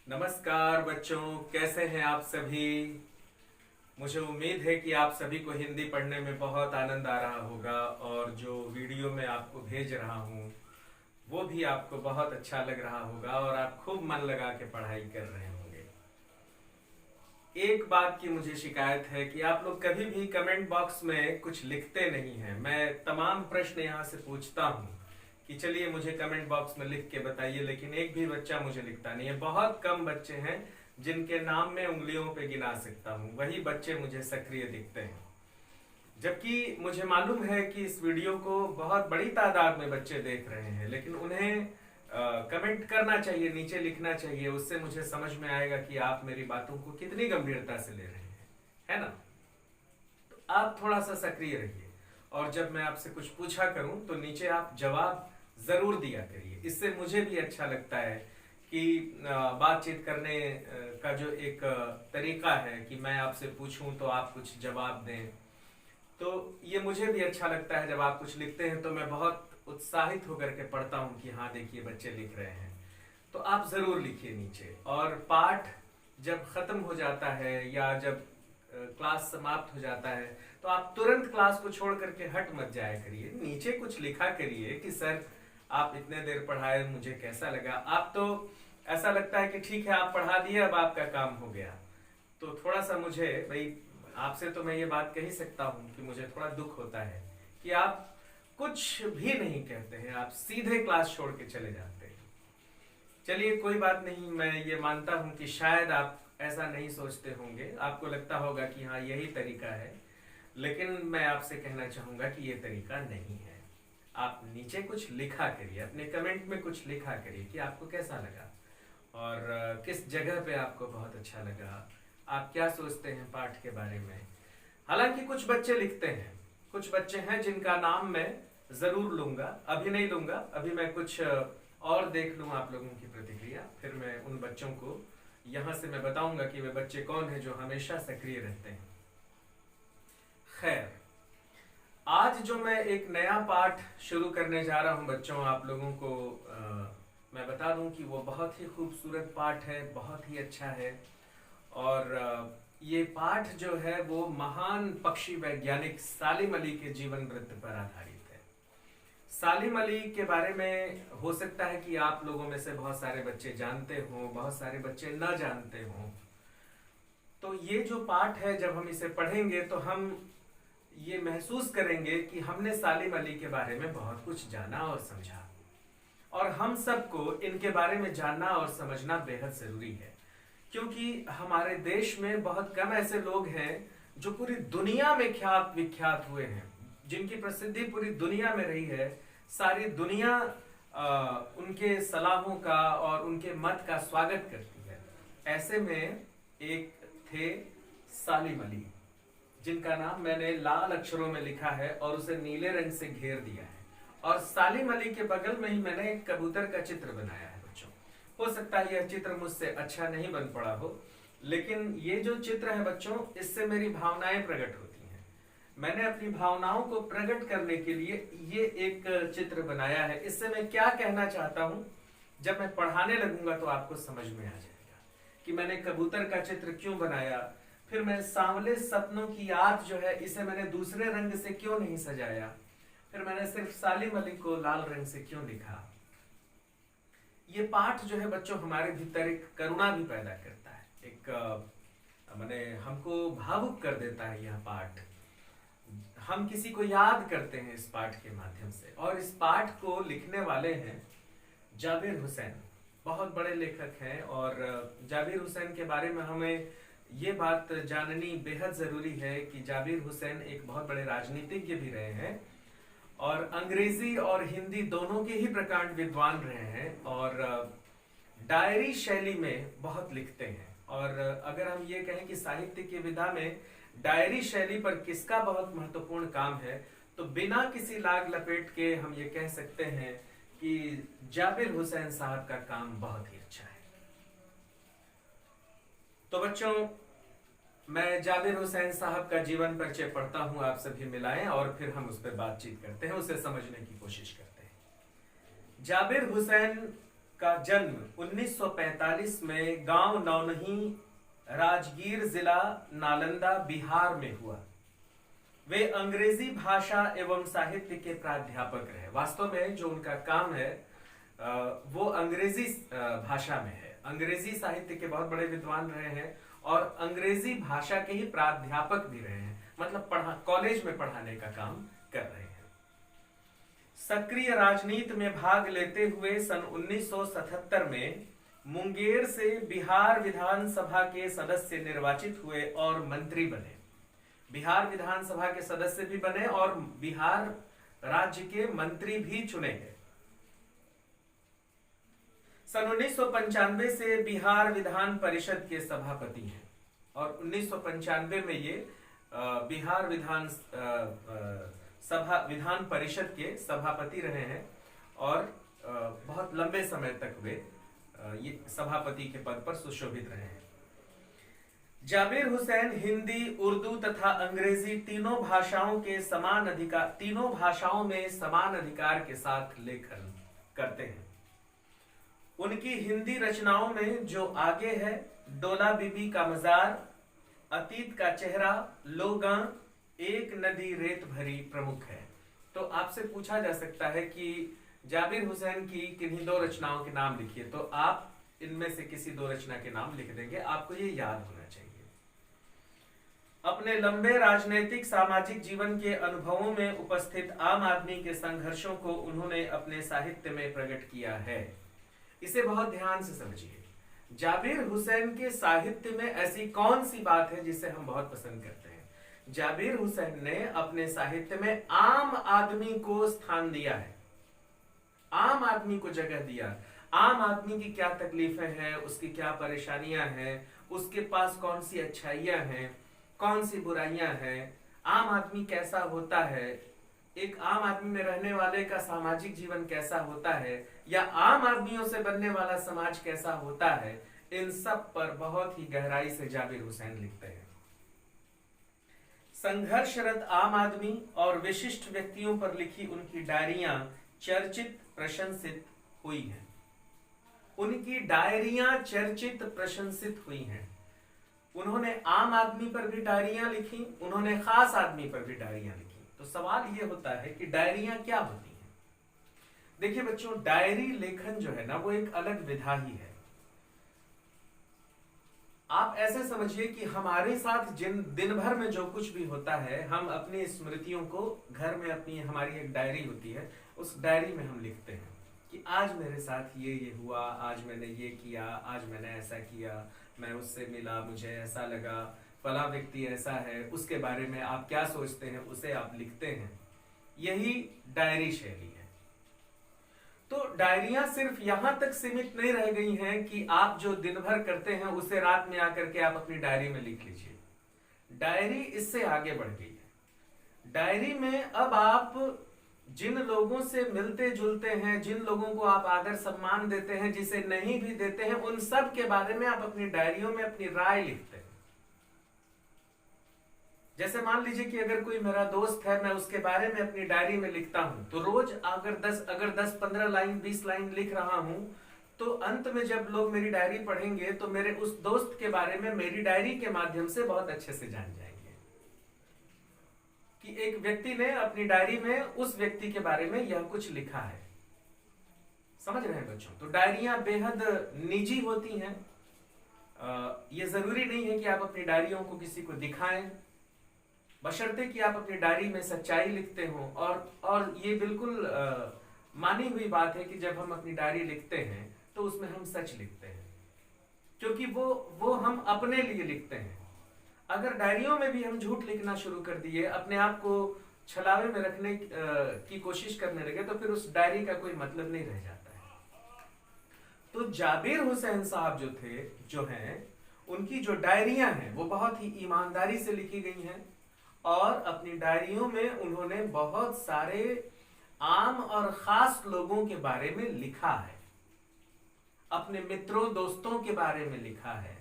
नमस्कार बच्चों, कैसे हैं आप सभी। मुझे उम्मीद है कि आप सभी को हिंदी पढ़ने में बहुत आनंद आ रहा होगा और जो वीडियो मैं आपको भेज रहा हूँ वो भी आपको बहुत अच्छा लग रहा होगा और आप खूब मन लगा के पढ़ाई कर रहे होंगे। एक बात की मुझे शिकायत है कि आप लोग कभी भी कमेंट बॉक्स में कुछ लिखते नहीं हैं। मैं तमाम प्रश्न यहाँ से पूछता हूँ कि चलिए मुझे कमेंट बॉक्स में लिख के बताइए, लेकिन एक भी बच्चा मुझे लिखता नहीं है। बहुत कम बच्चे हैं जिनके नाम में उंगलियों पे गिना सकता हूँ, वही बच्चे मुझे सक्रिय दिखते हैं। जबकि मुझे मालूम है कि इस वीडियो को बहुत बड़ी तादाद में बच्चे देख रहे हैं, लेकिन उन्हें कमेंट करना चाहिए, नीचे लिखना चाहिए। उससे मुझे समझ में आएगा कि आप मेरी बातों को कितनी गंभीरता से ले रहे हैं, है ना। तो आप थोड़ा सा सक्रिय रहिए और जब मैं आपसे कुछ पूछा करूं तो नीचे आप जवाब जरूर दिया करिए। इससे मुझे भी अच्छा लगता है कि बातचीत करने का जो एक तरीका है कि मैं आपसे पूछूं तो आप कुछ जवाब दें, तो ये मुझे भी अच्छा लगता है। जब आप कुछ लिखते हैं तो मैं बहुत उत्साहित होकर के पढ़ता हूँ कि हाँ देखिए बच्चे लिख रहे हैं। तो आप जरूर लिखिए नीचे। और पाठ जब खत्म हो जाता है या जब क्लास समाप्त हो जाता है तो आप तुरंत क्लास को छोड़ करके हट मत जाया करिए, नीचे कुछ लिखा करिए कि सर आप इतने देर पढ़ाए, मुझे कैसा लगा। आप तो ऐसा लगता है कि ठीक है आप पढ़ा दिए, अब आपका काम हो गया। तो थोड़ा सा मुझे भाई आपसे तो मैं ये बात कह ही सकता हूँ कि मुझे थोड़ा दुख होता है कि आप कुछ भी नहीं कहते हैं, आप सीधे क्लास छोड़ के चले जाते हैं। चलिए कोई बात नहीं, मैं ये मानता हूँ कि शायद आप ऐसा नहीं सोचते होंगे, आपको लगता होगा कि हाँ यही तरीका है, लेकिन मैं आपसे कहना चाहूंगा कि ये तरीका नहीं है। आप नीचे कुछ लिखा करिए, अपने कमेंट में कुछ लिखा करिए कि आपको कैसा लगा और किस जगह पे आपको बहुत अच्छा लगा, आप क्या सोचते हैं पाठ के बारे में। हालांकि कुछ बच्चे लिखते हैं, कुछ बच्चे हैं जिनका नाम मैं जरूर लूंगा, अभी नहीं लूंगा, अभी मैं कुछ और देख लूं आप लोगों की प्रतिक्रिया, फिर मैं उन बच्चों को यहां से मैं बताऊंगा कि वे बच्चे कौन हैं जो हमेशा सक्रिय रहते हैं। खैर, आज जो मैं एक नया पाठ शुरू करने जा रहा हूं बच्चों, आप लोगों को मैं बता दूं कि वो बहुत ही खूबसूरत पाठ है, बहुत ही अच्छा है। और ये पाठ जो है वो महान पक्षी वैज्ञानिक सालिम अली के जीवन वृत्त पर आधारित है। सालिम अली के बारे में हो सकता है कि आप लोगों में से बहुत सारे बच्चे जानते हों, बहुत सारे बच्चे न जानते हों। तो ये जो पाठ है जब हम इसे पढ़ेंगे तो हम ये महसूस करेंगे कि हमने सालिम अली के बारे में बहुत कुछ जाना और समझा, और हम सबको इनके बारे में जानना और समझना बेहद जरूरी है। क्योंकि हमारे देश में बहुत कम ऐसे लोग हैं जो पूरी दुनिया में ख्यात विख्यात हुए हैं, जिनकी प्रसिद्धि पूरी दुनिया में रही है। सारी दुनिया उनके सलाहों का और उनके मत का स्वागत करती है। ऐसे में एक थे सालिम अली, जिनका नाम मैंने लाल अक्षरों में लिखा है और उसे नीले रंग से घेर दिया है। और सालिम अली के बगल में ही मैंने एक कबूतर का चित्र बनाया है बच्चों। हो सकता है यह चित्र मुझसे अच्छा नहीं बन पड़ा हो, लेकिन ये जो चित्र है बच्चों, इससे मेरी भावनाएं प्रकट होती हैं। मैंने अपनी भावनाओं को प्रकट करने के लिए ये एक चित्र बनाया है। इससे मैं क्या कहना चाहता हूं, जब मैं पढ़ाने लगूंगा तो आपको समझ में आ जाएगा कि मैंने कबूतर का चित्र क्यों बनाया। फिर मैं सांवले सपनों की याद जो है, इसे मैंने दूसरे रंग से क्यों नहीं सजाया। फिर मैंने सिर्फ सालिम अली को लाल रंग से क्यों लिखा। ये पाठ जो है बच्चों हमारे भीतर एक करुणा भी पैदा करता है, एक माने हमको भावुक कर देता है। यह पाठ हम किसी को याद करते हैं इस पाठ के माध्यम से। और इस पाठ को लिखने वाले हैं जाबिर हुसैन, बहुत बड़े लेखक हैं। और जाबिर हुसैन के बारे में हमें ये बात जाननी बेहद जरूरी है कि जाबिर हुसैन एक बहुत बड़े राजनीतिज्ञ भी रहे हैं और अंग्रेजी और हिंदी दोनों के ही प्रकांड विद्वान रहे हैं, और डायरी शैली में बहुत लिखते हैं। और अगर हम ये कहें कि साहित्य की विधा में डायरी शैली पर किसका बहुत महत्वपूर्ण काम है, तो बिना किसी लाग लपेट के हम ये कह सकते हैं कि जाबिर हुसैन साहब का काम बहुत ही अच्छा है। तो बच्चों, मैं जाबिर हुसैन साहब का जीवन परिचय पढ़ता हूं, आप सभी मिलाएं और फिर हम उस पर बातचीत करते हैं, उसे समझने की कोशिश करते हैं। जाबिर हुसैन का जन्म 1945 में गांव नौनही, राजगीर जिला, नालंदा, बिहार में हुआ। वे अंग्रेजी भाषा एवं साहित्य के प्राध्यापक रहे। वास्तव में जो उनका काम है वो अंग्रेजी भाषा में है। अंग्रेजी साहित्य के बहुत बड़े विद्वान रहे हैं और अंग्रेजी भाषा के ही प्राध्यापक भी रहे हैं, मतलब कॉलेज में पढ़ाने का काम कर रहे हैं। सक्रिय राजनीति में भाग लेते हुए सन 1977 में मुंगेर से बिहार विधानसभा के सदस्य निर्वाचित हुए और मंत्री बने। बिहार विधानसभा के सदस्य भी बने और बिहार राज्य के मंत्री भी चुने गए। सन 1995 से बिहार विधान परिषद के सभापति हैं और 1995 में ये बिहार विधान परिषद के सभापति रहे हैं और बहुत लंबे समय तक वे ये सभापति के पद पर सुशोभित रहे हैं। जाबिर हुसैन हिंदी, उर्दू तथा अंग्रेजी तीनों भाषाओं में समान अधिकार के साथ लेखन करते हैं। उनकी हिंदी रचनाओं में जो आगे है, डोला बीबी का मजार, अतीत का चेहरा, लोगां, एक नदी रेत भरी प्रमुख है। तो आपसे पूछा जा सकता है कि जाबिर हुसैन की किन्हीं दो रचनाओं के नाम लिखिए, तो आप इनमें से किसी दो रचना के नाम लिख देंगे। आपको ये याद होना चाहिए। अपने लंबे राजनीतिक सामाजिक जीवन के अनुभवों में उपस्थित आम आदमी के संघर्षों को उन्होंने अपने साहित्य में प्रकट किया है। इसे बहुत ध्यान से समझिए। जाबिर हुसैन के साहित्य में ऐसी कौन सी बात है जिसे हम बहुत पसंद करते हैं? जाबिर हुसैन ने अपने साहित्य में आम आदमी को स्थान दिया है, आम आदमी को जगह दिया। आम आदमी की क्या तकलीफें हैं, उसकी क्या परेशानियां हैं, उसके पास कौन सी अच्छाइयां हैं, कौन सी बुराइयां हैं, आम आदमी कैसा होता है, एक आम आदमी में रहने वाले का सामाजिक जीवन कैसा होता है, या आम आदमियों से बनने वाला समाज कैसा होता है, इन सब पर बहुत ही गहराई से जाबिर हुसैन लिखते हैं। संघर्षरत आम आदमी और विशिष्ट व्यक्तियों पर लिखी उनकी डायरियां चर्चित प्रशंसित हुई हैं। उनकी डायरियां चर्चित प्रशंसित हुई हैं। उन्होंने आम आदमी पर भी डायरियां लिखी, उन्होंने खास आदमी पर भी डायरियां लिखी। तो सवाल ये होता है कि डायरियां क्या होती हैं? देखिए बच्चों, डायरी लेखन जो है ना, वो एक अलग विधा ही है। आप ऐसे समझिए कि हमारे साथ दिन भर में जो कुछ भी होता है, हम अपनी स्मृतियों को घर में हमारी एक डायरी होती है, उस डायरी में हम लिखते हैं कि आज मेरे साथ ये हुआ, आज मैंने ये किया, आज मैंने ऐसा किया, मैं उससे मिला, मुझे ऐसा लगा, फला व्यक्ति ऐसा है, उसके बारे में आप क्या सोचते हैं, उसे आप लिखते हैं। यही डायरी शैली है। तो डायरियां सिर्फ यहां तक सीमित नहीं रह गई हैं कि आप जो दिन भर करते हैं उसे रात में आकर के आप अपनी डायरी में लिख लीजिए। डायरी इससे आगे बढ़ गई है। डायरी में अब आप जिन लोगों से मिलते जुलते हैं, जिन लोगों को आप आदर सम्मान देते हैं, जिसे नहीं भी देते हैं, उन सब के बारे में आप अपनी डायरियों में अपनी राय लिखते हैं। जैसे मान लीजिए कि अगर कोई मेरा दोस्त है, मैं उसके बारे में अपनी डायरी में लिखता हूं, तो रोज अगर 10-15 लाइन 20 लाइन लिख रहा हूं, तो अंत में जब लोग मेरी डायरी पढ़ेंगे तो मेरे उस दोस्त के बारे में मेरी डायरी के माध्यम से बहुत अच्छे से जान जाएंगे कि एक व्यक्ति ने अपनी डायरी में उस व्यक्ति के बारे में यह कुछ लिखा है। समझ रहे हैं बच्चों? तो डायरियां बेहद निजी होती हैं। यह जरूरी नहीं है कि आप अपनी डायरियों को किसी को दिखाएं, बशर्ते कि आप अपनी डायरी में सच्चाई लिखते हो। और ये बिल्कुल मानी हुई बात है कि जब हम अपनी डायरी लिखते हैं तो उसमें हम सच लिखते हैं, क्योंकि वो हम अपने लिए लिखते हैं। अगर डायरियों में भी हम झूठ लिखना शुरू कर दिए, अपने आप को छलावे में रखने की कोशिश करने लगे, तो फिर उस डायरी का कोई मतलब नहीं रह जाता है। तो जाबिर हुसैन साहब जो हैं, उनकी जो डायरियां हैं वो बहुत ही ईमानदारी से लिखी गई हैं और अपनी डायरियों में उन्होंने बहुत सारे आम और खास लोगों के बारे में लिखा है। अपने मित्रों दोस्तों के बारे में लिखा है,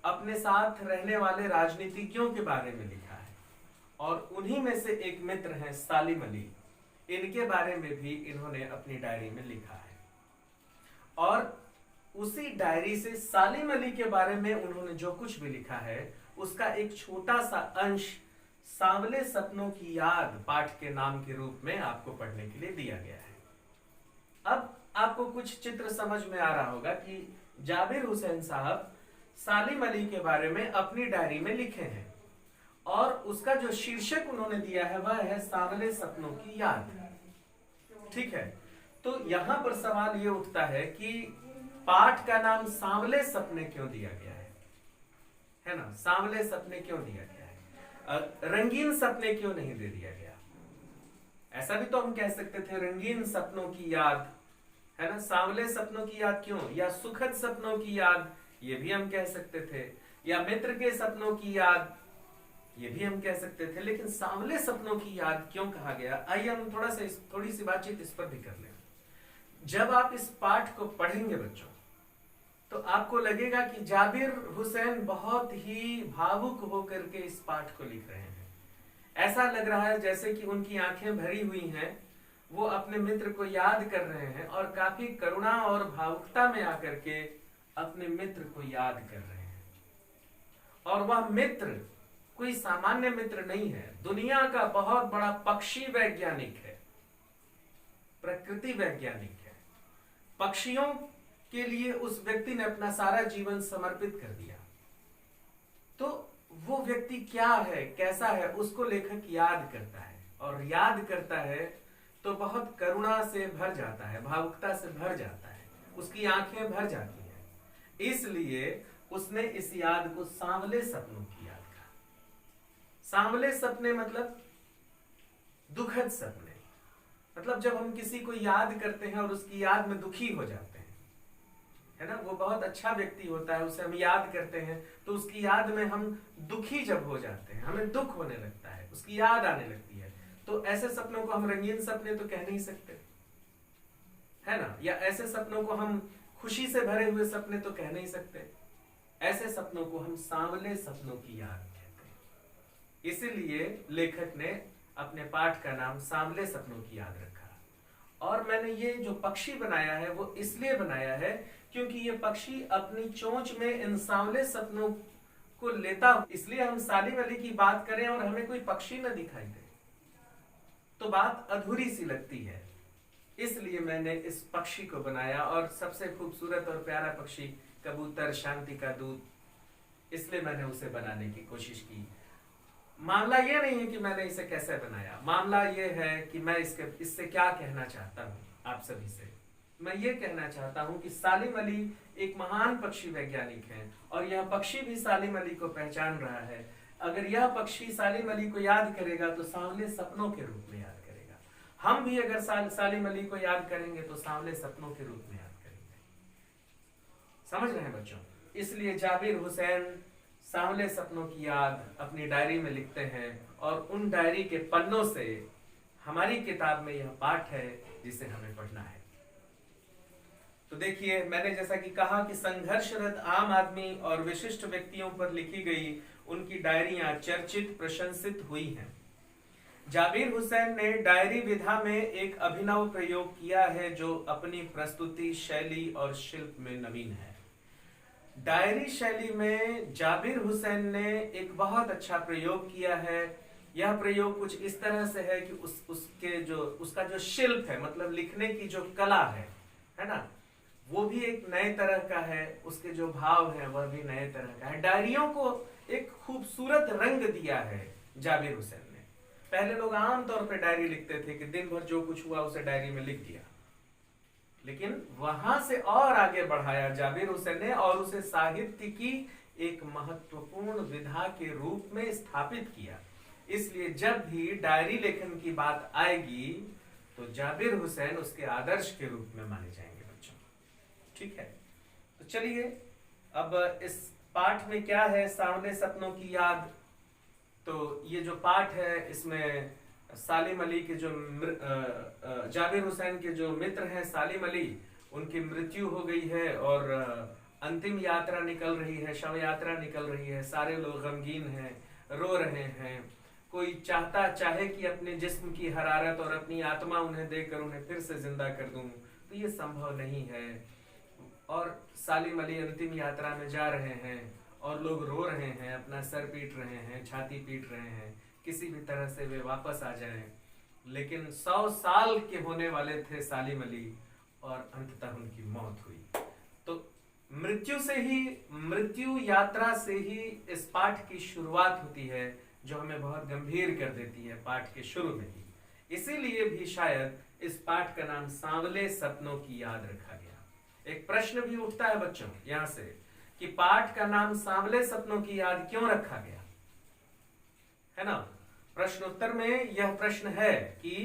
अपने साथ रहने वाले राजनीतिज्ञों के बारे में लिखा है, और उन्हीं में से एक मित्र हैं सालिम अली, इनके बारे में भी इन्होंने अपनी डायरी में लिखा है। और उसी डायरी से सालिम अली के बारे में उन्होंने जो कुछ भी लिखा है उसका एक छोटा सा अंश सांवले सपनों की याद पाठ के नाम के रूप में आपको पढ़ने के लिए दिया गया है। अब आपको कुछ चित्र समझ में आ रहा होगा कि जाबिर हुसैन साहब सालिम अली के बारे में अपनी डायरी में लिखे हैं और उसका जो शीर्षक उन्होंने दिया है वह है सांवले सपनों की याद। ठीक है, तो यहां पर सवाल ये उठता है कि पाठ का नाम सांवले सपने क्यों दिया गया है ना? सांवले सपने क्यों दिया गया है? रंगीन सपने क्यों नहीं दे दिया गया? ऐसा भी तो हम कह सकते थे, रंगीन सपनों की याद, है ना? सांवले सपनों की याद क्यों? या सुखद सपनों की याद, ये भी हम कह सकते थे। या मित्र के सपनों की याद, ये भी हम कह सकते थे। लेकिन सांवले सपनों की याद क्यों कहा गया? आइए हम थोड़ी सी बातचीत इस पर भी कर लें। जब आप इस पाठ को पढ़ेंगे बच्चों, तो आपको लगेगा कि जाबिर हुसैन बहुत ही भावुक होकर के इस पाठ को लिख रहे हैं। ऐसा लग रहा है जैसे कि उनकी आंखें भरी हुई हैं, वो अपने मित्र को याद कर रहे हैं और काफी करुणा और भावुकता में आकर के अपने मित्र को याद कर रहे हैं। और वह मित्र कोई सामान्य मित्र नहीं है, दुनिया का बहुत बड़ा पक्षी वैज्ञानिक है, प्रकृति वैज्ञानिक है। पक्षियों के लिए उस व्यक्ति ने अपना सारा जीवन समर्पित कर दिया। तो वो व्यक्ति क्या है, कैसा है, उसको लेखक याद करता है, और याद करता है तो बहुत करुणा से भर जाता है, भावुकता से भर जाता है, उसकी आंखें भर जाती हैं। इसलिए उसने इस याद को सांवले सपनों की याद कहा। सांवले सपने मतलब दुखद सपने, मतलब जब हम किसी को याद करते हैं और उसकी याद में दुखी हो जाते हैं, है ना? वो बहुत अच्छा व्यक्ति होता है, उसे हम याद करते हैं तो उसकी याद में हम दुखी जब हो जाते हैं, हमें दुख होने लगता है, उसकी याद आने लगती है, तो ऐसे सपनों को हम रंगीन सपने तो कह नहीं सकते, है ना? या ऐसे सपनों को हम खुशी से भरे हुए सपने तो कह नहीं सकते। ऐसे सपनों को हम सांवले सपनों की याद कहते हैं। इसीलिए लेखक ने अपने पाठ का नाम सांवले सपनों की याद रखा। और मैंने ये जो पक्षी बनाया है वो इसलिए बनाया है क्योंकि ये पक्षी अपनी चोंच में इन सांवले सपनों को लेता, इसलिए हम सालिम अली की बात करें और हमें कोई पक्षी न दिखाई दे तो बात अधूरी सी लगती है। इसलिए मैंने इस पक्षी को बनाया, और सबसे खूबसूरत और प्यारा पक्षी कबूतर, शांति का दूत, इसलिए मैंने उसे बनाने की कोशिश की। मामला ये नहीं है कि मैंने इसे कैसे बनाया, मामला ये है कि मैं इससे क्या कहना चाहता हूँ आप सभी से। मैं ये कहना चाहता हूँ कि सालिम अली एक महान पक्षी वैज्ञानिक हैं, और यह पक्षी भी सालिम अली को पहचान रहा है। अगर यह पक्षी सालिम अली को याद करेगा तो सांवले सपनों के रूप में याद करेगा। हम भी अगर सालिम अली को याद करेंगे तो सांवले सपनों के रूप में याद करेंगे। समझ रहे हैं बच्चों? इसलिए जाबिर हुसैन सांवले सपनों की याद अपनी डायरी में लिखते हैं, और उन डायरी के पन्नों से हमारी किताब में यह पाठ है जिसे हमें पढ़ना है। तो देखिए, मैंने जैसा कि कहा कि संघर्षरत आम आदमी और विशिष्ट व्यक्तियों पर लिखी गई उनकी डायरियां चर्चित, प्रशंसित हुई हैं। जाबिर हुसैन ने डायरी विधा में एक अभिनव प्रयोग किया है जो अपनी प्रस्तुति, शैली और शिल्प में नवीन है। डायरी शैली में जाबिर हुसैन ने एक बहुत अच्छा प्रयोग किया है। यह प्रयोग कुछ इस तरह से है कि उसका जो शिल्प है, मतलब लिखने की जो कला है ना, वो भी एक नए तरह का है, उसके जो भाव है वह भी नए तरह का है। डायरियों को एक खूबसूरत रंग दिया है जाबिर हुसैन ने। पहले लोग आमतौर पर डायरी लिखते थे कि दिन भर जो कुछ हुआ उसे डायरी में लिख दिया, लेकिन वहां से और आगे बढ़ाया जाबिर हुसैन ने और उसे साहित्य की एक महत्वपूर्ण विधा के रूप में स्थापित किया। इसलिए जब भी डायरी लेखन की बात आएगी तो जाबिर हुसैन उसके आदर्श के रूप में माने जाएंगे बच्चों। ठीक है, तो चलिए अब इस पाठ में क्या है, सांवले सपनों की याद। तो ये जो पाठ है इसमें सालिम अली के जो जाबिर हुसैन के जो मित्र हैं सालिम अली, उनकी मृत्यु हो गई है और अंतिम यात्रा निकल रही है, शव यात्रा निकल रही है। सारे लोग गमगीन हैं, रो रहे हैं। कोई चाहे कि अपने जिस्म की हरारत और अपनी आत्मा उन्हें देकर उन्हें फिर से जिंदा कर दूं, तो ये संभव नहीं है। और सालिम अली अंतिम यात्रा में जा रहे हैं और लोग रो रहे हैं, अपना सर पीट रहे हैं, छाती पीट रहे हैं, किसी भी तरह से वे वापस आ जाएं। लेकिन 100 साल के होने वाले थे सालिम अली और अंततः उनकी मौत हुई। तो मृत्यु यात्रा से ही इस पाठ की शुरुआत होती है, जो हमें बहुत गंभीर कर देती है पाठ के शुरू में ही। इसीलिए भी शायद इस पाठ का नाम सांवले सपनों की याद रखा गया। एक प्रश्न भी उठता है बच्चों यहां से कि पाठ का नाम सांवले सपनों की याद क्यों रखा गया, है ना। प्रश्नोत्तर में यह प्रश्न है कि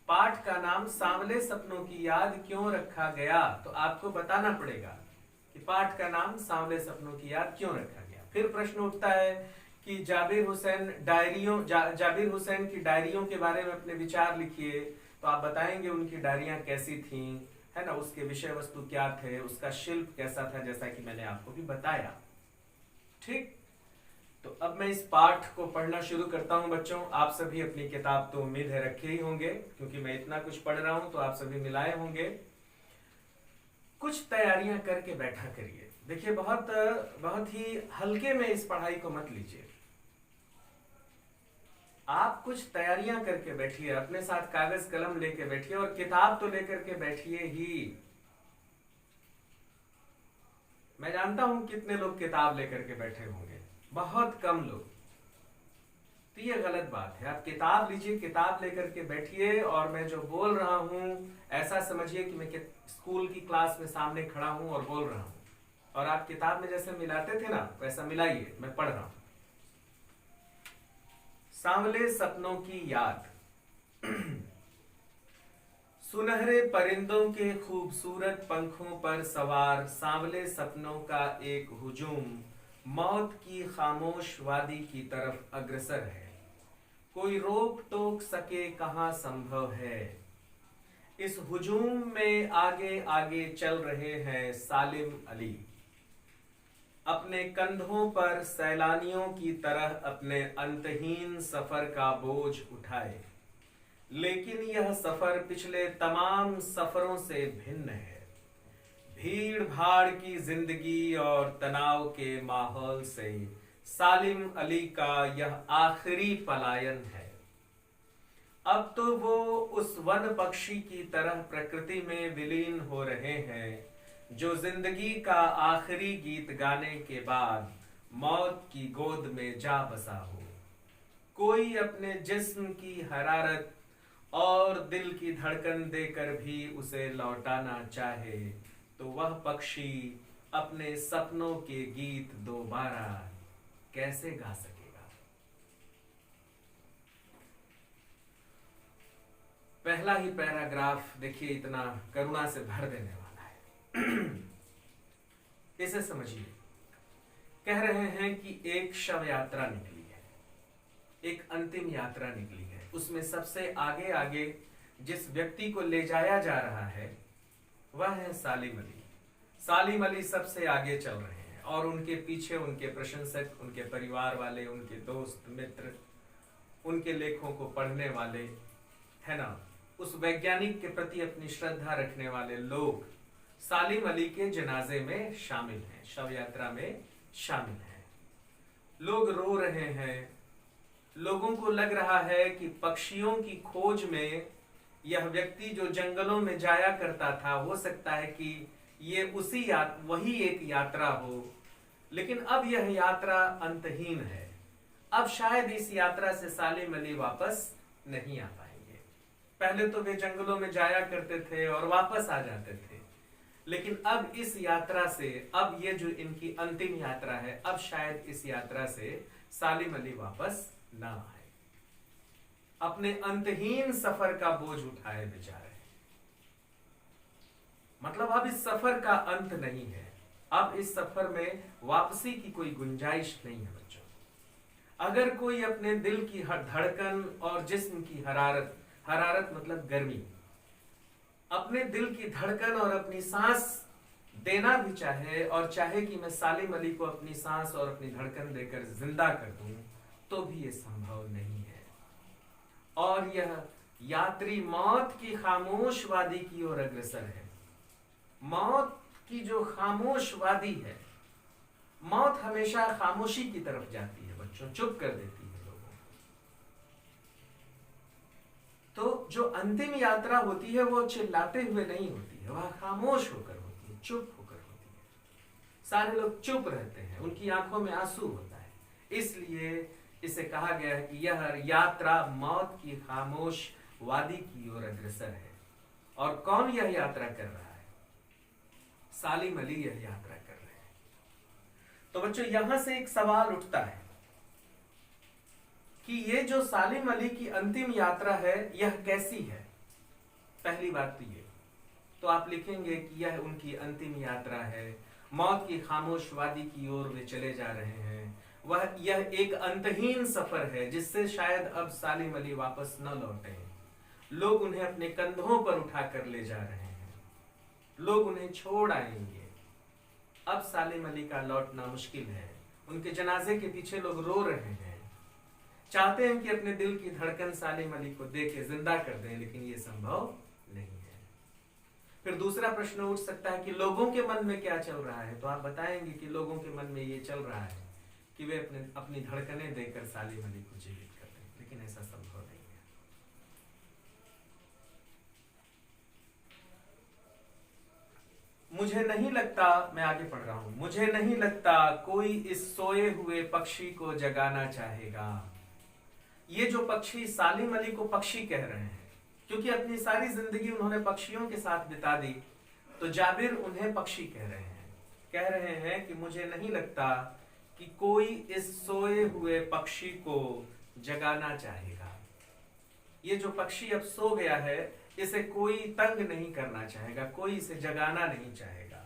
पाठ का नाम सांवले सपनों की याद क्यों रखा गया। तो आपको बताना पड़ेगा कि पाठ का नाम सांवले सपनों की याद क्यों रखा गया। फिर प्रश्न उठता है कि जाबिर हुसैन की डायरियों के बारे में अपने विचार लिखिए। तो आप बताएंगे उनकी डायरियां कैसी थीं, है ना, उसके विषय वस्तु क्या थे, उसका शिल्प कैसा था, जैसा कि मैंने आपको भी बताया। ठीक, तो अब मैं इस पाठ को पढ़ना शुरू करता हूं बच्चों। आप सभी अपनी किताब तो उम्मीद है रखे ही होंगे, क्योंकि मैं इतना कुछ पढ़ रहा हूं तो आप सभी मिलाए होंगे। कुछ तैयारियां करके बैठा करिए। देखिए, बहुत ही हल्के में इस पढ़ाई को मत लीजिए। आप कुछ तैयारियां करके बैठिए, अपने साथ कागज कलम लेके बैठिए और किताब तो लेकर के बैठिए ही। मैं जानता हूं कितने लोग किताब लेकर के बैठे होंगे, बहुत कम लोग। तो ये गलत बात है। आप किताब लीजिए, किताब लेकर के बैठिए और मैं जो बोल रहा हूं ऐसा समझिए कि मैं स्कूल की क्लास में सामने खड़ा हूं और बोल रहा हूं, और आप किताब में जैसे मिलाते थे ना वैसा मिलाइए। मैं पढ़ रहा हूं। सांवले सपनों की याद। सुनहरे परिंदों के खूबसूरत पंखों पर सवार सांवले सपनों का एक हुजूम मौत की खामोश वादी की तरफ अग्रसर है। कोई रोक टोक सके कहां संभव है। इस हुजूम में आगे आगे चल रहे हैं सालिम अली, अपने कंधों पर सैलानियों की तरह अपने अंतहीन सफर का बोझ उठाए। लेकिन यह सफर पिछले तमाम सफरों से भिन्न है। भीड़ भाड़ की जिंदगी और तनाव के माहौल से सालिम अली का यह आखिरी पलायन है। अब तो वो उस वन पक्षी की तरह प्रकृति में विलीन हो रहे हैं जो जिंदगी का आखिरी गीत गाने के बाद मौत की गोद में जा बसा हो। कोई अपने जिस्म की हरारत और दिल की धड़कन देकर भी उसे लौटाना चाहे तो वह पक्षी अपने सपनों के गीत दोबारा कैसे गा सकेगा। पहला ही पैराग्राफ देखिए, इतना करुणा से भर देने वाला है। इसे समझिए। कह रहे हैं कि एक शव यात्रा निकली है, एक अंतिम यात्रा निकली है। उसमें सबसे आगे आगे जिस व्यक्ति को ले जाया जा रहा है वह है सालिम अली। सालिम अली सबसे आगे चल रहे हैं और उनके पीछे उनके प्रशंसक, उनके परिवार वाले, उनके दोस्त मित्र, उनके लेखों को पढ़ने वाले, है ना, उस वैज्ञानिक के प्रति अपनी श्रद्धा रखने वाले लोग सालिम अली के जनाजे में शामिल हैं, शव यात्रा में शामिल हैं। लोग रो रहे हैं। लोगों को लग रहा है कि पक्षियों की खोज में यह व्यक्ति जो जंगलों में जाया करता था, हो सकता है कि ये वही एक यात्रा हो, लेकिन अब यह यात्रा अंतहीन है। अब शायद इस यात्रा से सालिम अली वापस नहीं आ पाएंगे। पहले तो वे जंगलों में जाया करते थे और वापस आ जाते थे, लेकिन अब इस यात्रा से, अब ये जो इनकी अंतिम यात्रा है, अब शायद इस यात्रा से सालिम अली वापस ना आए। अपने अंतहीन सफर का बोझ उठाए बेचारे। मतलब अब इस सफर का अंत नहीं है, अब इस सफर में वापसी की कोई गुंजाइश नहीं है बच्चों। अगर कोई अपने दिल की धड़कन और जिस्म की हरारत मतलब गर्मी, अपने दिल की धड़कन और अपनी सांस देना भी चाहे और चाहे कि मैं सालिम अली को अपनी सांस और अपनी धड़कन देकर जिंदा कर दूं, तो भी ये संभव नहीं है। और यह यात्री मौत की खामोश वादी की ओर अग्रसर है। मौत कि जो खामोशवादी है, मौत हमेशा खामोशी की तरफ जाती है बच्चों, चुप कर देती है लोगों को। तो जो अंतिम यात्रा होती है वो चिल्लाते हुए नहीं होती है, वह खामोश होकर होती है, चुप होकर होती है। सारे लोग चुप रहते हैं, उनकी आंखों में आंसू होता है। इसलिए इसे कहा गया है कि यह यात्रा मौत की खामोश वादी की ओर अग्रसर है। और कौन यह यात्रा कर रहा है? सालिम अली यह यात्रा कर रहे हैं। तो बच्चों यहां से एक सवाल उठता है कि ये जो सालिम अली की अंतिम यात्रा है यह कैसी है? पहली बात तो ये, तो आप लिखेंगे कि यह उनकी अंतिम यात्रा है, मौत की खामोश वादी की ओर वे चले जा रहे हैं। यह एक अंतहीन सफर है जिससे शायद अब सालिम अली वापस न लौटे। लोग उन्हें अपने कंधों पर उठाकर ले जा रहे हैं, लोग उन्हें छोड़ आएंगे। अब सालिम अली का लौटना मुश्किल है। उनके जनाजे के पीछे लोग रो रहे हैं, चाहते हैं कि अपने दिल की धड़कन सालिम अली को दे के जिंदा कर दें, लेकिन ये संभव नहीं है। फिर दूसरा प्रश्न उठ सकता है कि लोगों के मन में क्या चल रहा है? तो आप बताएंगे कि लोगों के मन में ये चल रहा है कि वे अपनी धड़कनें देकर सालिम अली को जीवित कर दें, लेकिन ऐसा संभव नहीं है। मुझे नहीं लगता, मैं आगे पढ़ रहा हूं, मुझे नहीं लगता कोई इस सोए हुए पक्षी को जगाना चाहेगा। ये जो पक्षी सालिम अली को पक्षी कह रहे हैं, क्योंकि अपनी सारी जिंदगी उन्होंने पक्षियों के साथ बिता दी, तो जाबिर उन्हें पक्षी कह रहे हैं कि मुझे नहीं लगता कि कोई इस सोए हुए पक्षी को जगाना चाहेगा। ये जो पक्षी अब सो गया है, इसे कोई तंग नहीं करना चाहेगा, कोई इसे जगाना नहीं चाहेगा।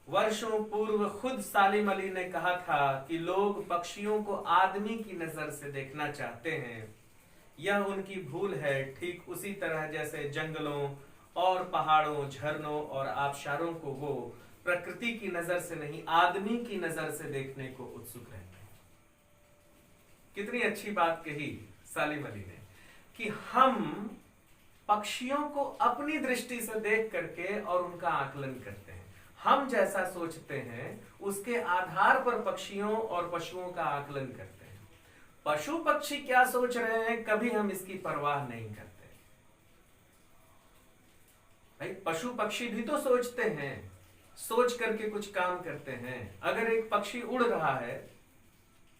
वर्षों पूर्व खुद सालिम अली ने कहा था कि लोग पक्षियों को आदमी की नजर से देखना चाहते हैं। यह उनकी भूल है, ठीक उसी तरह जैसे जंगलों और पहाड़ों, झरनों और आबशारों को वो प्रकृति की नजर से नहीं, आदमी की नजर से देखने को उत्सुक रहते हैं। कितनी अच्छी बात कही सालिम अली ने कि हम पक्षियों को अपनी दृष्टि से देख करके और उनका आकलन करते हैं। हम जैसा सोचते हैं उसके आधार पर पक्षियों और पशुओं का आकलन करते हैं। पशु पक्षी क्या सोच रहे हैं, कभी हम इसकी परवाह नहीं करते। भाई पशु पक्षी भी तो सोचते हैं, सोच करके कुछ काम करते हैं। अगर एक पक्षी उड़ रहा है,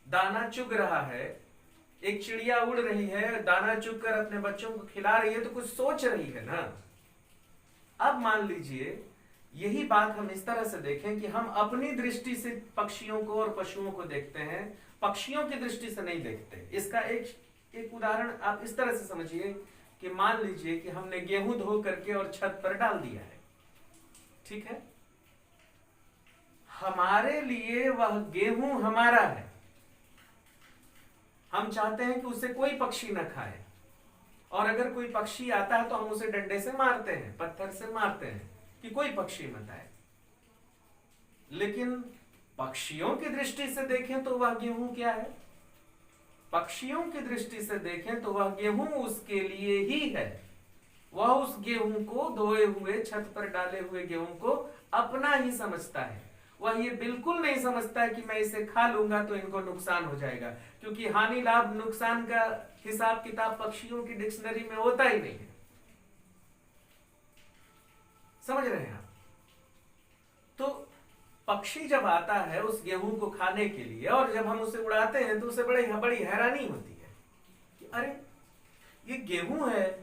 दाना चुग रहा है, एक चिड़िया उड़ रही है, दाना चुग कर अपने बच्चों को खिला रही है, तो कुछ सोच रही है ना। अब मान लीजिए यही बात हम इस तरह से देखें कि हम अपनी दृष्टि से पक्षियों को और पशुओं को देखते हैं, पक्षियों की दृष्टि से नहीं देखते। इसका एक उदाहरण आप इस तरह से समझिए कि मान लीजिए कि हमने गेहूं धो करके और छत पर डाल दिया है, ठीक है। हमारे लिए वह गेहूं हमारा है, हम चाहते हैं कि उसे कोई पक्षी न खाए, और अगर कोई पक्षी आता है तो हम उसे डंडे से मारते हैं, पत्थर से मारते हैं कि कोई पक्षी मत आए। लेकिन पक्षियों की दृष्टि से देखें तो वह गेहूं क्या है? पक्षियों की दृष्टि से देखें तो वह गेहूं उसके लिए ही है। वह उस गेहूं को, धोए हुए छत पर डाले हुए गेहूं को अपना ही समझता है। वह ये बिल्कुल नहीं समझता है कि मैं इसे खा लूंगा तो इनको नुकसान हो जाएगा, क्योंकि हानि लाभ नुकसान का हिसाब किताब पक्षियों की डिक्शनरी में होता ही नहीं है। समझ रहे हैं आप? तो पक्षी जब आता है उस गेहूं को खाने के लिए, और जब हम उसे उड़ाते हैं तो उसे बड़ी हैरानी होती है कि अरे ये गेहूं है,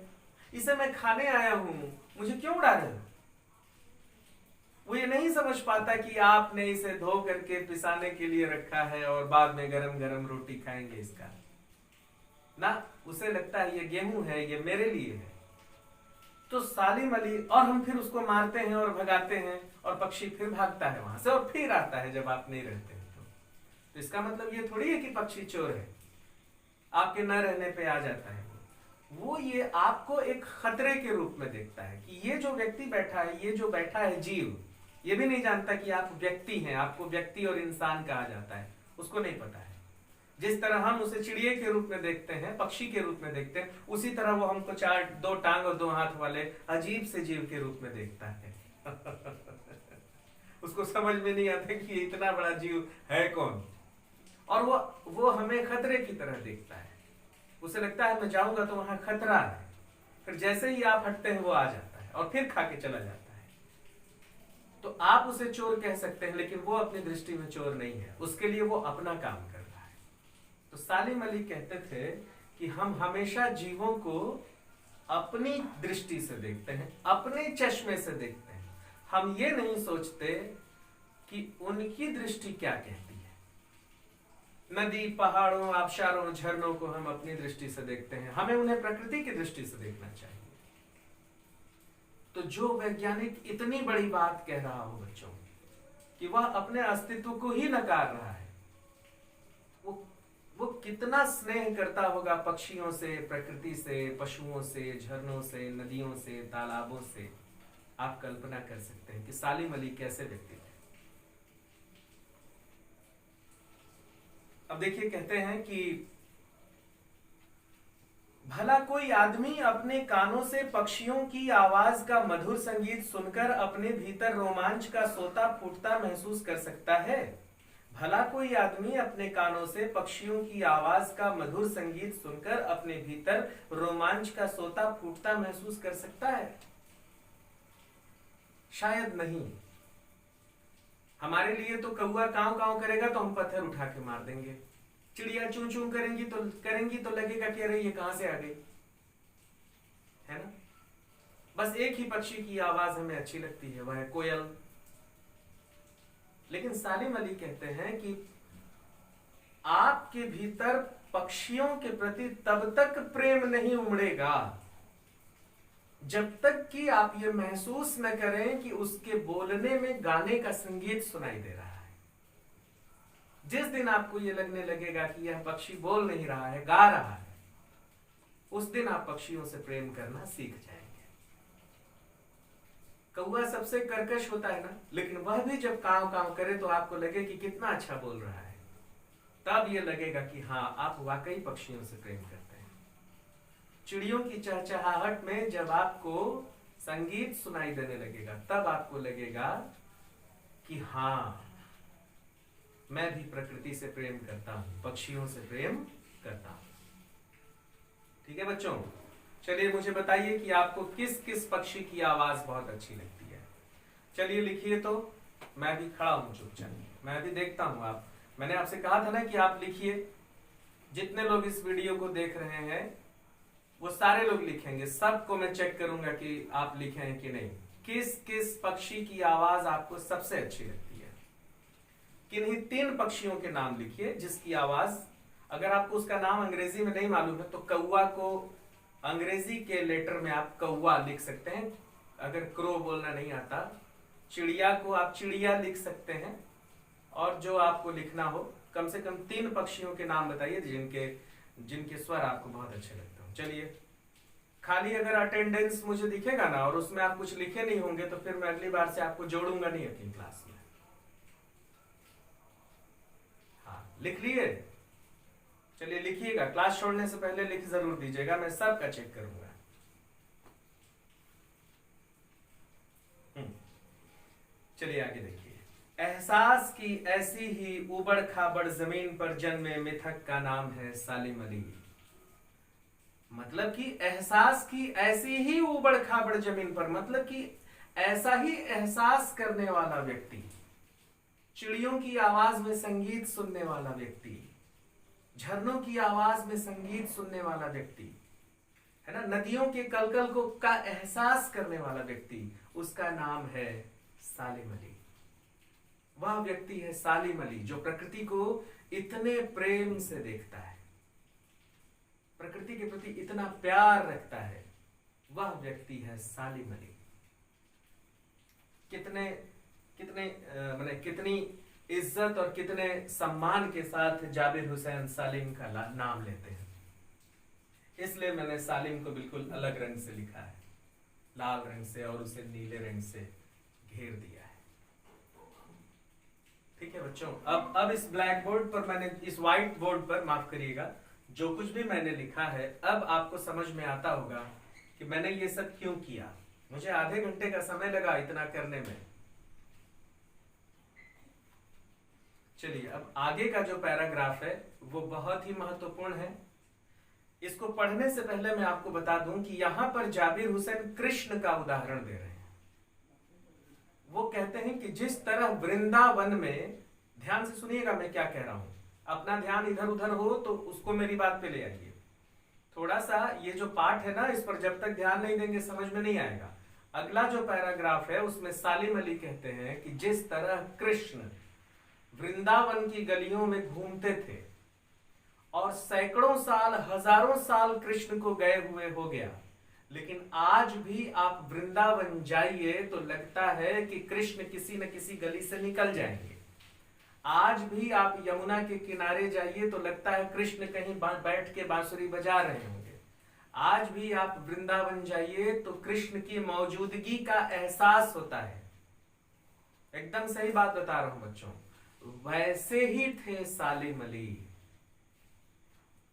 इसे मैं खाने आया हूं, मुझे क्यों उड़ा रहे हो? वो ये नहीं समझ पाता कि आपने इसे धो करके पिसाने के लिए रखा है और बाद में गरम गरम रोटी खाएंगे इसका ना। उसे लगता है ये गेहूं है, ये मेरे लिए है। तो सालिम अली, और हम फिर उसको मारते हैं और भगाते हैं, और पक्षी फिर भागता है वहां से और फिर आता है जब आप नहीं रहते हैं। तो इसका मतलब ये थोड़ी है कि पक्षी चोर है, आपके न रहने पे आ जाता है। वो ये आपको एक खतरे के रूप में देखता है कि ये जो व्यक्ति बैठा है, ये जो बैठा है जीव, ये भी नहीं जानता कि आप व्यक्ति हैं। आपको व्यक्ति और इंसान कहा जाता है, उसको नहीं पता है। जिस तरह हम उसे चिड़िए के रूप में देखते हैं, पक्षी के रूप में देखते हैं, उसी तरह वो हमको 2 टांग और 2 हाथ वाले अजीब से जीव के रूप में देखता है। उसको समझ में नहीं आता कि इतना बड़ा जीव है कौन, और वो हमें खतरे की तरह देखता है। उसे लगता है मैं जाऊंगा तो वहां खतरा है, फिर जैसे ही आप हटते हैं वो आ जाता है और फिर खा के चला जाता है। तो आप उसे चोर कह सकते हैं, लेकिन वो अपनी दृष्टि में चोर नहीं है, उसके लिए वो अपना काम कर रहा है। तो सालिम अली कहते थे कि हम हमेशा जीवों को अपनी दृष्टि से देखते हैं, अपने चश्मे से देखते हैं। हम ये नहीं सोचते कि उनकी दृष्टि क्या कहती है। नदी, पहाड़ों, आबशारों, झरनों को हम अपनी दृष्टि से देखते हैं, हमें उन्हें प्रकृति की दृष्टि से देखना चाहिए। तो जो वैज्ञानिक इतनी बड़ी बात कह रहा हो बच्चों कि वह अपने अस्तित्व को ही नकार रहा है, वो कितना स्नेह करता होगा पक्षियों से, प्रकृति से, पशुओं से, झरनों से, नदियों से, तालाबों से। आप कल्पना कर सकते हैं कि सालिम अली कैसे व्यक्ति थे। अब देखिए, कहते हैं कि भला कोई आदमी अपने कानों से पक्षियों की आवाज का मधुर संगीत सुनकर अपने भीतर रोमांच का सोता फूटता महसूस कर सकता है? भला कोई आदमी अपने कानों से पक्षियों की आवाज का मधुर संगीत सुनकर अपने भीतर रोमांच का सोता फूटता महसूस कर सकता है? शायद नहीं। हमारे लिए तो कौवा काव काव करेगा तो हम पत्थर उठा के मार देंगे, चिड़िया चूं चूं करेंगी तो लगेगा कि अरे ये कहां से आ गई, है ना। बस एक ही पक्षी की आवाज हमें अच्छी लगती है, वह है कोयल। लेकिन सालिम अली कहते हैं कि आपके भीतर पक्षियों के प्रति तब तक प्रेम नहीं उमड़ेगा जब तक कि आप ये महसूस न करें कि उसके बोलने में गाने का संगीत सुनाई दे रहा है। जिस दिन आपको ये लगने लगेगा कि यह पक्षी बोल नहीं रहा है, गा रहा है, उस दिन आप पक्षियों से प्रेम करना सीख जाएंगे। कौवा सबसे कर्कश होता है ना, लेकिन वह भी जब काव काव करे तो आपको लगे कि कितना अच्छा बोल रहा है, तब ये लगेगा कि हाँ, आप वाकई पक्षियों से प्रेम करते हैं। चिड़ियों की चहचहाहट में जब आपको संगीत सुनाई देने लगेगा, तब आपको लगेगा कि हाँ, मैं भी प्रकृति से प्रेम करता हूं, पक्षियों से प्रेम करता हूं। ठीक है बच्चों, चलिए मुझे बताइए कि आपको किस किस पक्षी की आवाज बहुत अच्छी लगती है। चलिए लिखिए। तो मैं भी खड़ा हूं चुपचाप, मैं भी देखता हूं। आप, मैंने आपसे कहा था ना कि आप लिखिए। जितने लोग इस वीडियो को देख रहे हैं वो सारे लोग लिखेंगे, सबको मैं चेक करूंगा कि आप लिखे हैं कि नहीं। किस किस पक्षी की आवाज आपको सबसे अच्छी लगती है। किन्हीं 3 पक्षियों के नाम लिखिए जिसकी आवाज, अगर आपको उसका नाम अंग्रेजी में नहीं मालूम है तो कौवा को अंग्रेजी के लेटर में आप कौवा लिख सकते हैं। अगर क्रो बोलना नहीं आता, चिड़िया को आप चिड़िया लिख सकते हैं। और जो आपको लिखना हो, कम से कम 3 पक्षियों के नाम बताइए जिनके स्वर आपको बहुत अच्छे लगते हो। चलिए, खाली अगर अटेंडेंस मुझे दिखेगा ना और उसमें आप कुछ लिखे नहीं होंगे तो फिर मैं अगली बार से आपको जोड़ूंगा नहीं अपनी क्लास में। हाँ, लिख लिए? चलिए लिखिएगा, क्लास छोड़ने से पहले लिख जरूर दीजिएगा, मैं सबका चेक करूंगा। चलिए आगे देखिए। एहसास की ऐसी ही उबड़ खाबड़ जमीन पर जन्मे मिथक का नाम है सालिम अली। मतलब कि एहसास की ऐसी ही उबड़ खाबड़ जमीन पर, मतलब कि ऐसा ही एहसास करने वाला व्यक्ति, चिड़ियों की आवाज में संगीत सुनने वाला व्यक्ति, झरनों की आवाज में संगीत सुनने वाला व्यक्ति, है ना, नदियों के कलकल को का एहसास करने वाला व्यक्ति, उसका नाम है सालिम अली। वह व्यक्ति है सालिम अली जो प्रकृति को इतने प्रेम से देखता है, प्रकृति के प्रति इतना प्यार रखता है। वह व्यक्ति है सालिम अली। कितनी इज्जत और कितने सम्मान के साथ जाबिर हुसैन सालिम का नाम लेते हैं। इसलिए मैंने सालिम को बिल्कुल अलग रंग से लिखा है, लाल रंग से, और उसे नीले रंग से घेर दिया है। ठीक है बच्चों, अब इस ब्लैक बोर्ड पर मैंने, इस व्हाइट बोर्ड पर, माफ करिएगा, जो कुछ भी मैंने लिखा है, अब आपको समझ में आता होगा कि मैंने ये सब क्यों किया। मुझे आधे घंटे का समय लगा इतना करने में। चलिए अब आगे का जो पैराग्राफ है वो बहुत ही महत्वपूर्ण है। इसको पढ़ने से पहले मैं आपको बता दूं कि यहां पर जाबिर हुसैन कृष्ण का उदाहरण दे रहे हैं। वो कहते हैं कि जिस तरह वृंदावन में, ध्यान से सुनिएगा मैं क्या कह रहा हूं, अपना ध्यान इधर उधर हो तो उसको मेरी बात पे ले आइए। थोड़ा सा ये जो पाठ है ना, इस पर जब तक ध्यान नहीं देंगे समझ में नहीं आएगा। अगला जो पैराग्राफ है उसमें सालिम अली कहते हैं कि जिस तरह कृष्ण वृंदावन की गलियों में घूमते थे और सैकड़ों साल, हजारों साल कृष्ण को गए हुए हो गया, लेकिन आज भी आप वृंदावन जाइए तो लगता है कि कृष्ण किसी न किसी गली से निकल जाएंगे। आज भी आप यमुना के किनारे जाइए तो लगता है कृष्ण कहीं बैठ के बांसुरी बजा रहे होंगे। आज भी आप वृंदावन जाइए तो कृष्ण की मौजूदगी का एहसास होता है। एकदम सही बात बता रहा हूं बच्चों। वैसे ही थे सालिम अली।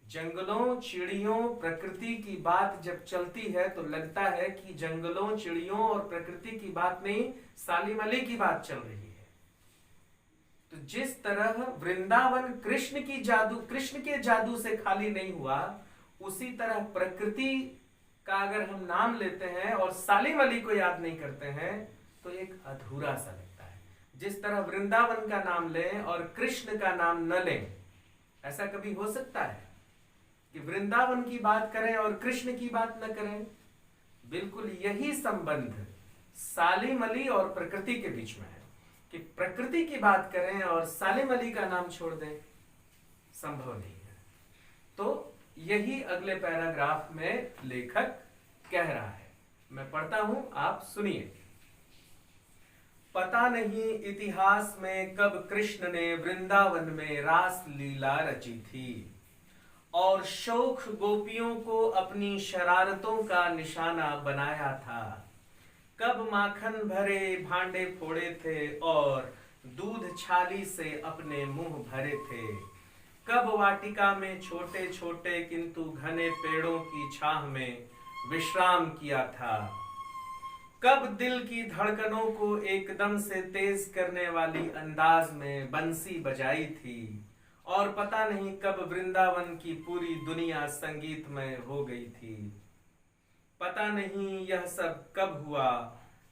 जंगलों, चिड़ियों, प्रकृति की बात जब चलती है तो लगता है कि जंगलों, चिड़ियों और प्रकृति की बात नहीं, सालिम अली की बात चल रही है। तो जिस तरह वृंदावन कृष्ण के जादू से खाली नहीं हुआ, उसी तरह प्रकृति का अगर हम नाम लेते हैं और सालिम अली को याद नहीं करते हैं तो एक अधूरा सा लगता है। जिस तरह वृंदावन का नाम लें और कृष्ण का नाम न लें, ऐसा कभी हो सकता है कि वृंदावन की बात करें और कृष्ण की बात न करें? बिल्कुल यही संबंध सालिम अली और प्रकृति के बीच में है कि प्रकृति की बात करें और सालिम अली का नाम छोड़ दें, संभव नहीं है। तो यही अगले पैराग्राफ में लेखक कह रहा है। मैं पढ़ता हूं, आप सुनिए। पता नहीं इतिहास में कब कृष्ण ने वृंदावन में रास लीला रची थी और शौख गोपियों को अपनी शरारतों का निशाना बनाया था। कब माखन भरे भांडे फोड़े थे और दूध छाली से अपने मुंह भरे थे। कब वाटिका में छोटे छोटे किंतु घने पेड़ों की छाह में विश्राम किया था। कब दिल की धड़कनों को एकदम से तेज करने वाली अंदाज में बंसी बजाई थी। और पता नहीं कब वृंदावन की पूरी दुनिया संगीतमय हो गई थी। पता नहीं यह सब कब हुआ,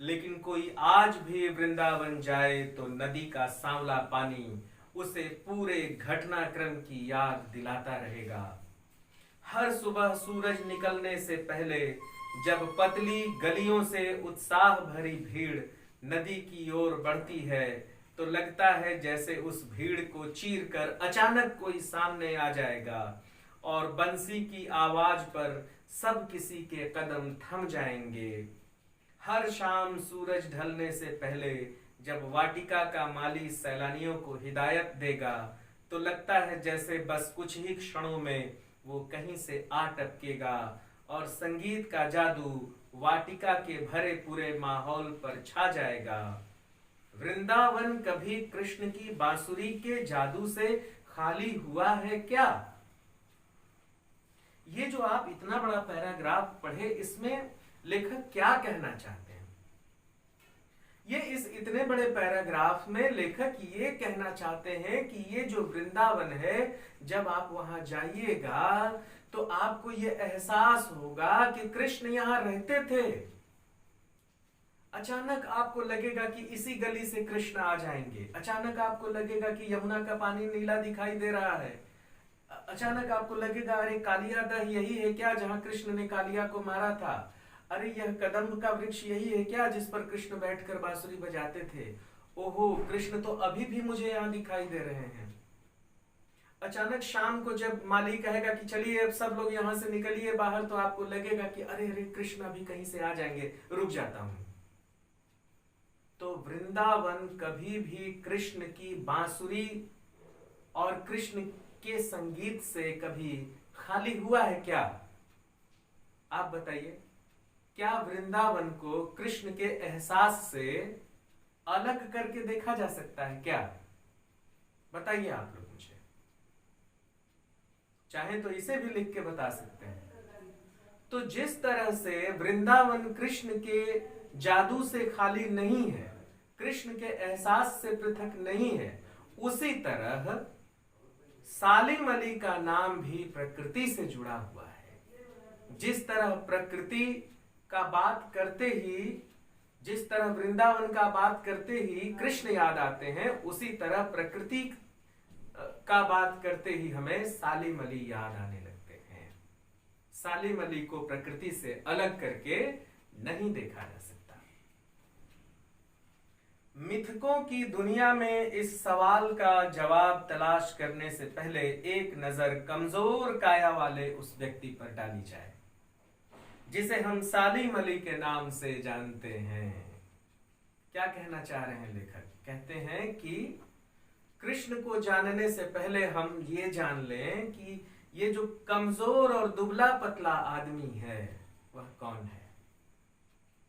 लेकिन कोई आज भी वृंदावन जाए तो नदी का सांवला पानी उसे पूरे घटनाक्रम की याद दिलाता रहेगा। हर सुबह सूरज निकलने से पहले जब पतली गलियों से उत्साह भरी भीड़ नदी की ओर बढ़ती है तो लगता है जैसे उस भीड़ को चीरकर अचानक कोई सामने आ जाएगा और बंसी की आवाज पर सब किसी के कदम थम जाएंगे। हर शाम सूरज ढलने से पहले जब वाटिका का माली सैलानियों को हिदायत देगा तो लगता है जैसे बस कुछ ही क्षणों में वो कहीं से आ टपकेगा और संगीत का जादू वाटिका के भरे पूरे माहौल पर छा जाएगा। वृंदावन कभी कृष्ण की बांसुरी के जादू से खाली हुआ है क्या? ये जो आप इतना बड़ा पैराग्राफ पढ़े, इसमें लेखक क्या कहना चाहते हैं? ये इस इतने बड़े पैराग्राफ में लेखक ये कहना चाहते हैं कि ये जो वृंदावन है, जब आप वहां जाइएगा तो आपको ये एहसास होगा कि कृष्ण यहां रहते थे। अचानक आपको लगेगा कि इसी गली से कृष्ण आ जाएंगे। अचानक आपको लगेगा कि यमुना का पानी नीला दिखाई दे रहा है। अचानक आपको लगेगा अरे कालिया दह यही है क्या जहां कृष्ण ने कालिया को मारा था। अरे यह कदम्ब का वृक्ष यही है क्या जिस पर कृष्ण बैठकर बांसुरी बजाते थे। ओहो, कृष्ण तो अभी भी मुझे यहाँ दिखाई दे रहे हैं। अचानक शाम को जब माली कहेगा कि चलिए अब सब लोग यहाँ से निकलिए बाहर, तो आपको लगेगा कि अरे अरे कृष्ण अभी कहीं से आ जाएंगे, रुक जाता हूं। तो वृंदावन कभी भी कृष्ण की बांसुरी और कृष्ण के संगीत से कभी खाली हुआ है क्या? आप बताइए, क्या वृंदावन को कृष्ण के एहसास से अलग करके देखा जा सकता है क्या? बताइए आप लोग मुझे। चाहे तो इसे भी लिख के बता सकते हैं। तो जिस तरह से वृंदावन कृष्ण के जादू से खाली नहीं है, कृष्ण के एहसास से पृथक नहीं है, उसी तरह सालिम अली का नाम भी प्रकृति से जुड़ा हुआ है। जिस तरह प्रकृति का बात करते ही, जिस तरह वृंदावन का बात करते ही कृष्ण याद आते हैं, उसी तरह प्रकृति का बात करते ही हमें सालिम अली याद आने लगते हैं। सालिम अली को प्रकृति से अलग करके नहीं देखा जा सकता। मिथकों की दुनिया में इस सवाल का जवाब तलाश करने से पहले एक नजर कमजोर काया वाले उस व्यक्ति पर डाली जाए जिसे हम सालिम अली के नाम से जानते हैं। क्या कहना चाह रहे हैं लेखक? कहते हैं कि कृष्ण को जानने से पहले हम ये जान लें कि ये जो कमजोर और दुबला पतला आदमी है वह कौन है?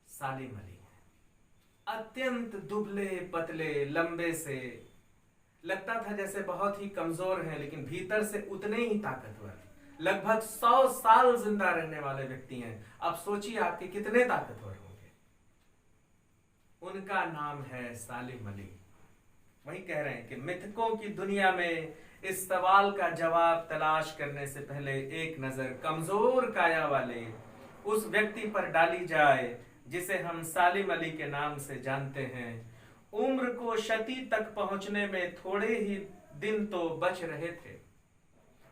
सालिम अली है। अत्यंत दुबले पतले, लंबे से, लगता था जैसे बहुत ही कमजोर हैं, लेकिन भीतर से उतने ही ताकतवर। लगभग 100 साल जिंदा रहने वाले व्यक्ति हैं। अब सोचिए आपके कितने ताकतवर होंगे। उनका नाम है सालिम अली। वही कह रहे हैं कि मिथकों की दुनिया में इस सवाल का जवाब तलाश करने से पहले एक नजर कमजोर काया वाले उस व्यक्ति पर डाली जाए जिसे हम सालिम अली के नाम से जानते हैं। उम्र को शती तक पहुंचने में थोड़े ही दिन तो बच रहे थे।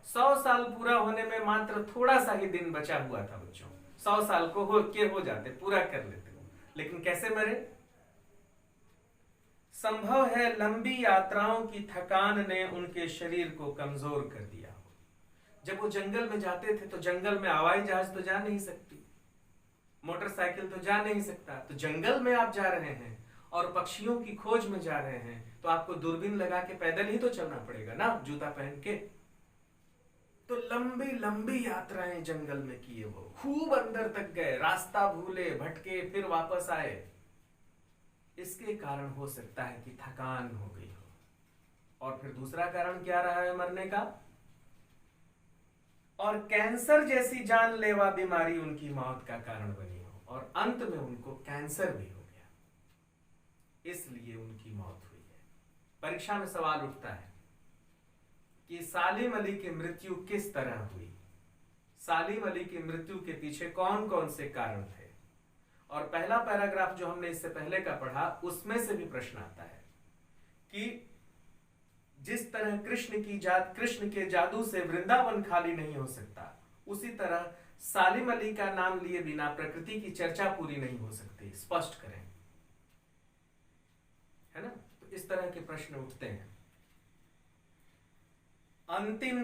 100 साल पूरा होने में मात्र थोड़ा सा ही दिन बचा हुआ था बच्चों। 100 साल को हो जाते, पूरा कर लेते हो। लेकिन कैसे मरे? संभव है लंबी यात्राओं की थकान ने उनके शरीर को कमजोर कर दिया हो। जब वो जंगल में जाते थे तो जंगल में हवाई जहाज तो जा नहीं सकती, मोटरसाइकिल तो जा नहीं सकता। तो जंगल में आप जा रहे हैं और पक्षियों की खोज में जा रहे हैं तो आपको दूरबीन लगा के पैदल ही तो चलना पड़ेगा ना, जूता पहन के। तो लंबी लंबी यात्राएं जंगल में किए, वो खूब अंदर तक गए, रास्ता भूले, भटके, फिर वापस आए। इसके कारण हो सकता है कि थकान हो गई हो। और फिर दूसरा कारण क्या रहा है मरने का? और कैंसर जैसी जानलेवा बीमारी उनकी मौत का कारण बनी हो और अंत में उनको कैंसर भी हो गया, इसलिए उनकी मौत हुई है। परीक्षा में सवाल उठता है कि सालिम अली की मृत्यु किस तरह हुई, सालिम अली की मृत्यु के पीछे कौन कौन से कारण थे। और पहला पैराग्राफ जो हमने इससे पहले का पढ़ा उसमें से भी प्रश्न आता है कि जिस तरह कृष्ण के जादू से वृंदावन खाली नहीं हो सकता, उसी तरह सालिम अली का नाम लिए बिना प्रकृति की चर्चा पूरी नहीं हो सकती। स्पष्ट करें, है ना? तो इस तरह के प्रश्न उठते हैं। अंतिम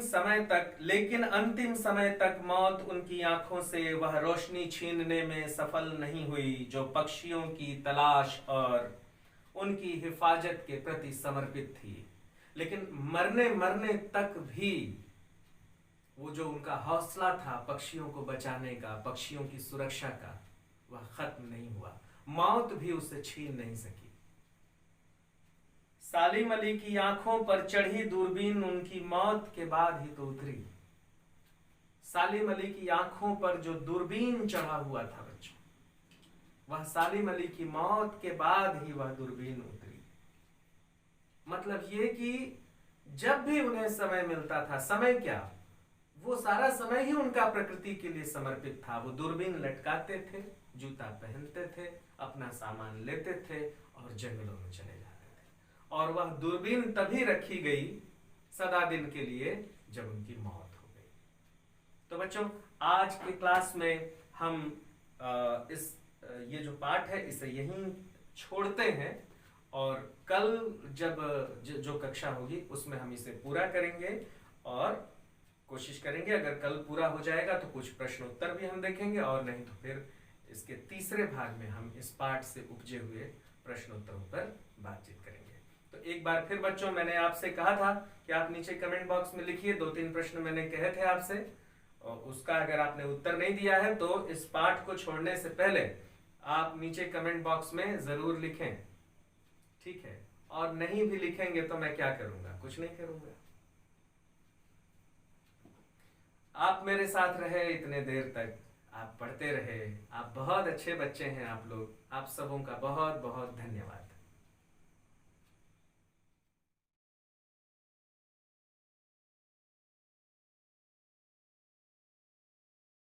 समय तक मौत उनकी आंखों से वह रोशनी छीनने में सफल नहीं हुई जो पक्षियों की तलाश और उनकी हिफाजत के प्रति समर्पित थी। लेकिन मरने तक भी वो जो उनका हौसला था पक्षियों को बचाने का, पक्षियों की सुरक्षा का, वह खत्म नहीं हुआ। मौत भी उसे छीन नहीं सकी। सालिम अली की आंखों पर चढ़ी दूरबीन उनकी मौत के बाद ही तो उतरी। सालिम अली की आंखों पर जो दूरबीन चढ़ा हुआ था बच्चों, वह सालिम अली की मौत के बाद ही वह दूरबीन उतरी। मतलब ये कि जब भी उन्हें समय मिलता था, समय क्या, वो सारा समय ही उनका प्रकृति के लिए समर्पित था। वो दूरबीन लटकाते थे, जूता पहनते थे, अपना सामान लेते थे और जंगलों में चले जाते थे। और वह दूरबीन तभी रखी गई सदा दिन के लिए जब उनकी मौत हो गई। तो बच्चों, आज की क्लास में हम ये जो पाठ है इसे यहीं छोड़ते हैं और कल जब जो कक्षा होगी उसमें हम इसे पूरा करेंगे और कोशिश करेंगे, अगर कल पूरा हो जाएगा तो कुछ प्रश्न उत्तर भी हम देखेंगे, और नहीं तो फिर इसके तीसरे भाग में हम इस पाठ से उपजे हुए प्रश्न उत्तरों पर बातचीत करेंगे। तो एक बार फिर बच्चों, मैंने आपसे कहा था कि आप नीचे कमेंट बॉक्स में लिखिए, 2-3 प्रश्न मैंने कहे थे आपसे, और उसका अगर आपने उत्तर नहीं दिया है तो इस पाठ को छोड़ने से पहले आप नीचे कमेंट बॉक्स में जरूर लिखें, ठीक है? और नहीं भी लिखेंगे तो मैं क्या करूंगा? कुछ नहीं करूंगा। आप मेरे साथ रहे इतने देर तक, आप पढ़ते रहे, आप बहुत अच्छे बच्चे हैं आप लोग। आप सबों का बहुत बहुत धन्यवाद।